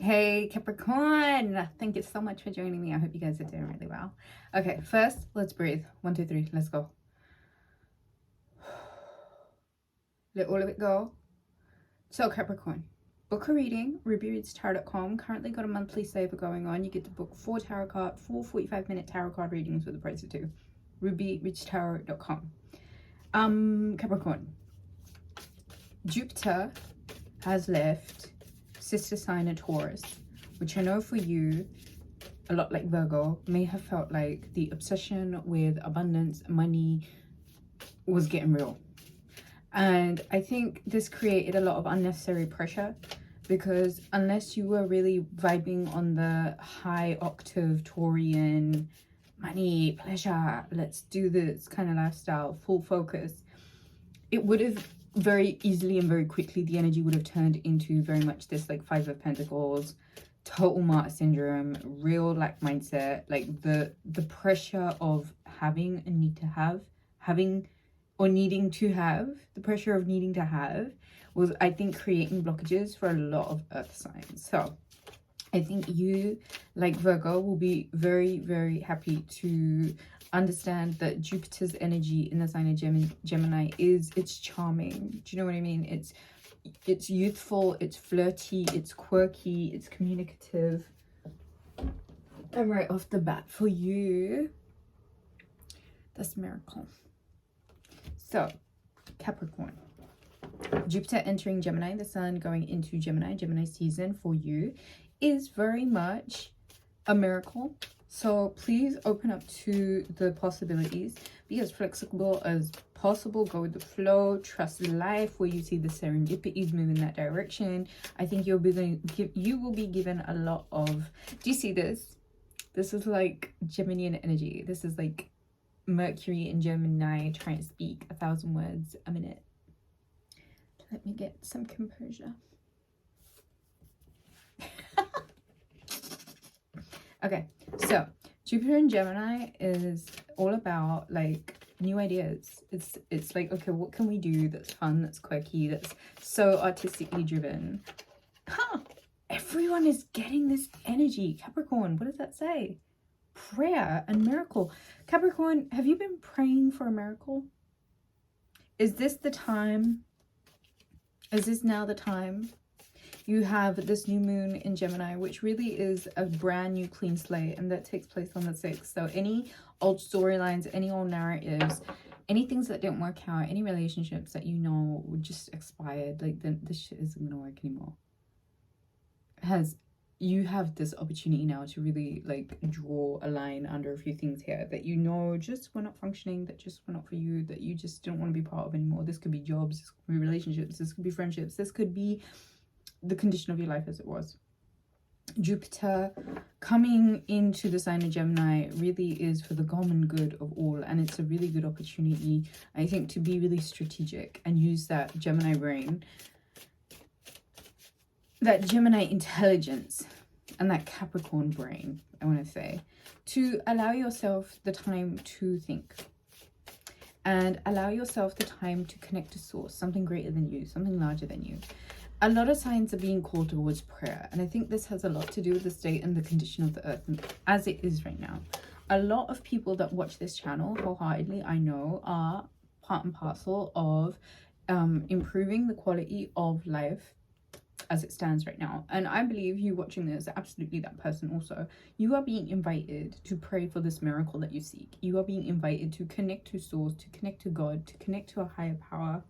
Hey Capricorn, thank you so much for joining me. I hope you guys are doing really well. Okay, first let's breathe. 1, 2, 3, let's go. Let all of it go. So Capricorn, book a reading, rubyreadstarot.com. Currently got a monthly saver going on. You get to book 4 45-minute tarot card readings with the price of 2. rubyreadstarot.com. Capricorn, Jupiter has left sister sign of Taurus, which I know for you, a lot like Virgo, may have felt like the obsession with abundance, money was getting real. And I think this created a lot of unnecessary pressure, because unless you were really vibing on the high octave Taurian, money, pleasure, let's do this kind of lifestyle, full focus, it would have very easily and very quickly, the energy would have turned into very much this like 5 of Pentacles, total martyr syndrome, real lack mindset, like the pressure of having and need to have, having or needing to have, the pressure of needing to have was, I think, creating blockages for a lot of earth signs. So I think you, like Virgo, will be very, very happy to understand that Jupiter's energy in the sign of Gemini it's charming. Do you know what I mean? It's youthful, it's flirty, it's quirky, it's communicative. And right off the bat for you, that's miracle. So Capricorn, Jupiter entering Gemini, the sun going into Gemini season for you is very much a miracle. So please open up to the possibilities, be as flexible as possible, go with the flow, trust life where you see the serendipities move in that direction. I think you will be given a lot of, do you see this? This is like Geminian energy. This is like Mercury in Gemini trying to speak 1,000 words a minute. Let me get some composure. Okay, so Jupiter in Gemini is all about like new ideas. It's like, okay, what can we do that's fun, that's quirky, that's so artistically driven? Everyone is getting this energy. Capricorn, what does that say? Prayer and miracle. Capricorn, have you been praying for a miracle? Is this the time? Is this now the time? You have this new moon in Gemini, which really is a brand new clean slate, and that takes place on the 6th. So any old storylines, any old narratives, any things that didn't work out, any relationships that you know were just expired, like this shit isn't gonna work anymore. You have this opportunity now to really like draw a line under a few things here that you know just were not functioning, that just were not for you, that you just don't want to be part of anymore. This could be jobs, this could be relationships, this could be friendships, this could be the condition of your life as it was. Jupiter coming into the sign of Gemini really is for the common good of all, and it's a really good opportunity, I think, to be really strategic and use that Gemini brain, that Gemini intelligence, and that Capricorn brain, I want to say, to allow yourself the time to think and allow yourself the time to connect to source, something greater than you, something larger than you. A lot of signs are being called towards prayer, and I think this has a lot to do with the state and the condition of the earth as it is right now. A lot of people that watch this channel wholeheartedly, I know, are part and parcel of improving the quality of life as it stands right now. And I believe you watching this are absolutely that person also. You are being invited to pray for this miracle that you seek. You are being invited to connect to source, to connect to God, to connect to a higher power.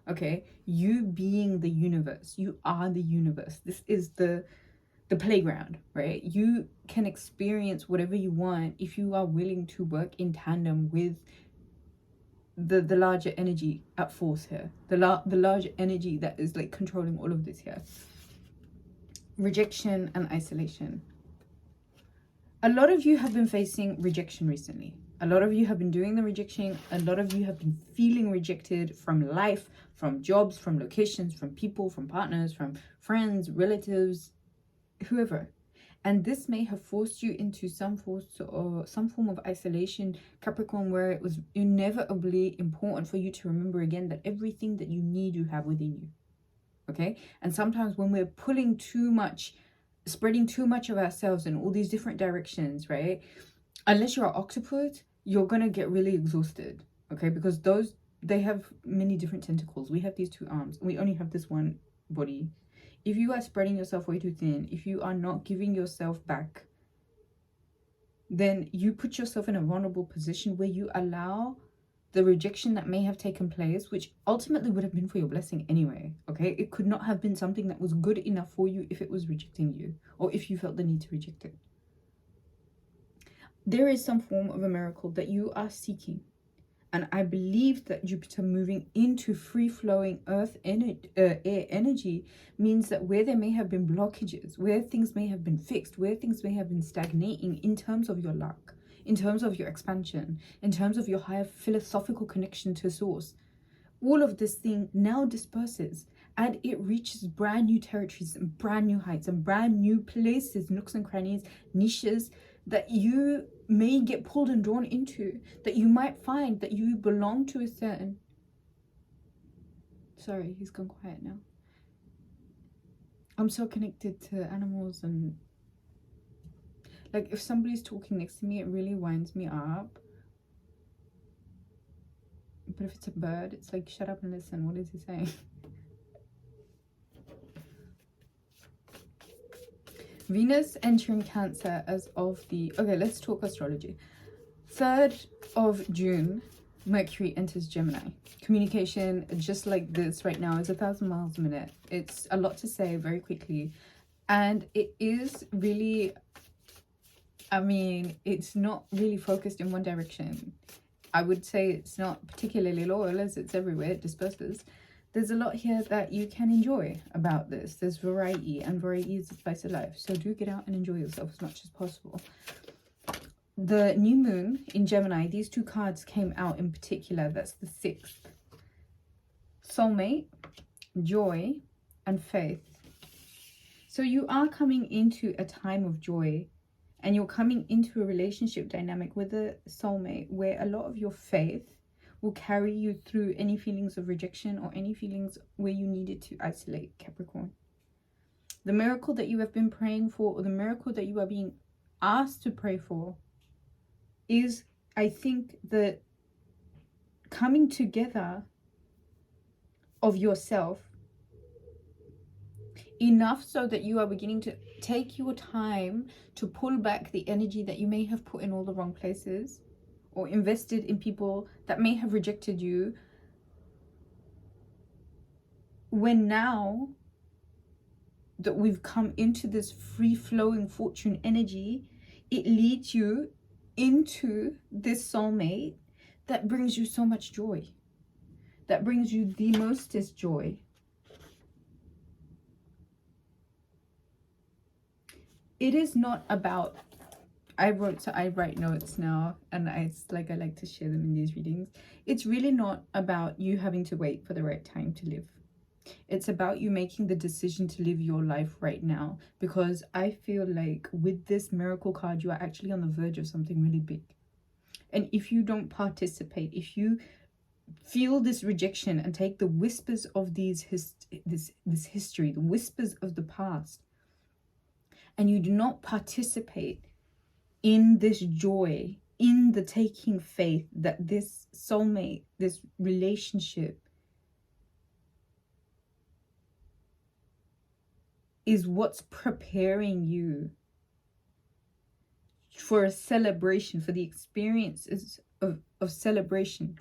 Okay, you being the universe, you are the universe. This is the playground, right? You can experience whatever you want if you are willing to work in tandem with the larger energy at force here, the larger energy that is like controlling all of this here. Rejection and isolation. A lot of you have been facing rejection recently. A lot of you have been doing the rejection. A lot of you have been feeling rejected from life, from jobs, from locations, from people, from partners, from friends, relatives, whoever. And this may have forced you into some form of isolation, Capricorn, where it was inevitably important for you to remember again that everything that you need, you have within you. Okay? And sometimes when we're pulling too much spreading too much of ourselves in all these different directions, right? Unless you're an octopus, you're gonna get really exhausted, okay? Because those, they have many different tentacles. We have these 2 arms. We only have this one body. If you are spreading yourself way too thin, if you are not giving yourself back, then you put yourself in a vulnerable position where you allow the rejection that may have taken place, which ultimately would have been for your blessing anyway, okay? It could not have been something that was good enough for you if it was rejecting you, or if you felt the need to reject it. There is some form of a miracle that you are seeking. And I believe that Jupiter moving into free-flowing earth air energy means that where there may have been blockages, where things may have been fixed, where things may have been stagnating in terms of your luck, in terms of your expansion, in terms of your higher philosophical connection to source, all of this thing now disperses and it reaches brand new territories and brand new heights and brand new places, nooks and crannies, niches that you may get pulled and drawn into, that you might find that you belong to a certain... Sorry, he's gone quiet now. I'm so connected to animals, and like if somebody's talking next to me, it really winds me up. But if it's a bird, it's like, shut up and listen. What is he saying? Venus entering Cancer as of the... Okay, let's talk astrology. 3rd of June, Mercury enters Gemini. Communication, just like this right now, is 1,000 miles a minute. It's a lot to say very quickly. And it is really... I mean, it's not really focused in one direction. I would say it's not particularly loyal, as it's everywhere, it disperses. There's a lot here that you can enjoy about this. There's variety, and variety is the spice of life. So do get out and enjoy yourself as much as possible. The new moon in Gemini, these 2 cards came out in particular. That's the 6th. Soulmate, joy, and faith. So you are coming into a time of joy. And you're coming into a relationship dynamic with a soulmate where a lot of your faith will carry you through any feelings of rejection or any feelings where you needed to isolate, Capricorn. The miracle that you have been praying for, or the miracle that you are being asked to pray for, is, I think, the coming together of yourself enough so that you are beginning to take your time to pull back the energy that you may have put in all the wrong places, or invested in people that may have rejected you, when now that we've come into this free-flowing fortune energy, it leads you into this soulmate that brings you so much joy, that brings you the mostest joy. It is not about... I write notes now, and it's like I like to share them in these readings. It's really not about you having to wait for the right time to live. It's about you making the decision to live your life right now, because I feel like with this miracle card, you are actually on the verge of something really big. And if you don't participate, if you feel this rejection and take the whispers of this history, the whispers of the past, and you do not participate in this joy, in the taking faith that this soulmate, this relationship is what's preparing you for a celebration, for the experiences of celebration.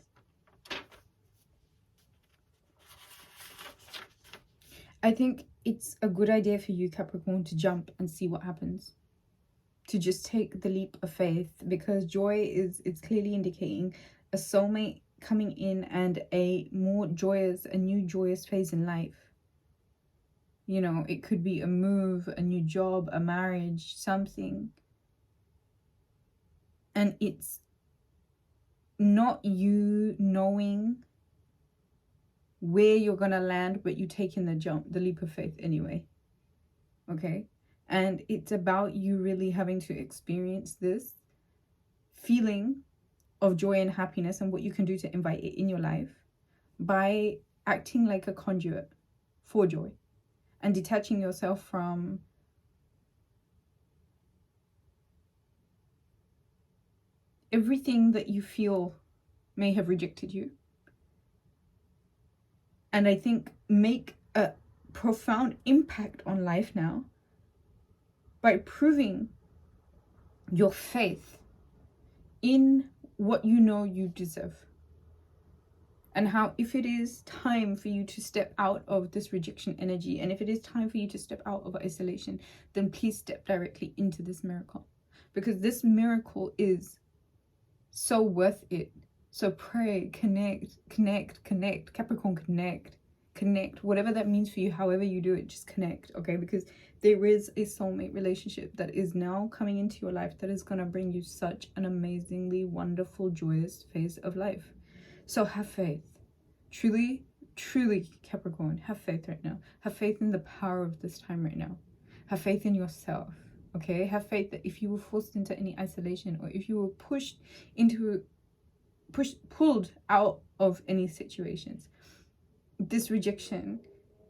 I think it's a good idea for you, Capricorn, to jump and see what happens. To just take the leap of faith, because joy it's clearly indicating a soulmate coming in and a more joyous, a new joyous phase in life. You know, it could be a move, a new job, a marriage, something. And it's not you knowing where you're gonna land, but you taking the jump, the leap of faith anyway. Okay? And it's about you really having to experience this feeling of joy and happiness, and what you can do to invite it in your life by acting like a conduit for joy and detaching yourself from everything that you feel may have rejected you. And I think make a profound impact on life now by proving your faith in what you know you deserve. And how if it is time for you to step out of this rejection energy, and if it is time for you to step out of isolation, then please step directly into this miracle. Because this miracle is so worth it. So pray, connect, Capricorn, connect, whatever that means for you, however you do it, just connect, okay? Because there is a soulmate relationship that is now coming into your life that is going to bring you such an amazingly wonderful, joyous phase of life. So have faith. Truly, Capricorn, have faith right now. Have faith in the power of this time right now. Have faith in yourself, okay? Have faith that if you were forced into any isolation, or if you were pulled out of any situations, this rejection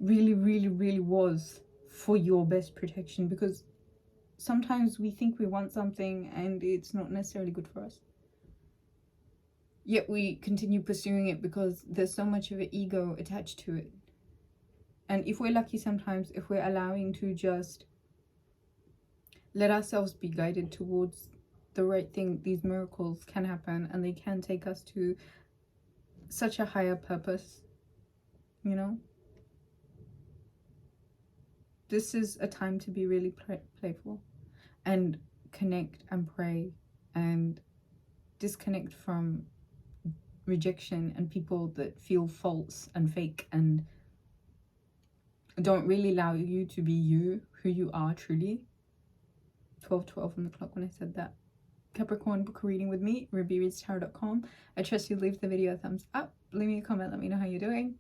really was for your best protection. Because sometimes we think we want something and it's not necessarily good for us, yet we continue pursuing it because there's so much of an ego attached to it. And if we're lucky, sometimes if we're allowing to just let ourselves be guided towards the right thing, these miracles can happen, and they can take us to such a higher purpose, you know. This is a time to be really playful and connect and pray and disconnect from rejection and people that feel false and fake and don't really allow you to be you, who you are truly. 12:12 on the clock when I said that. Capricorn, book a reading with me, rubyreadstarot.com. I trust you. Leave the video a thumbs up, leave me a comment, let me know how you're doing.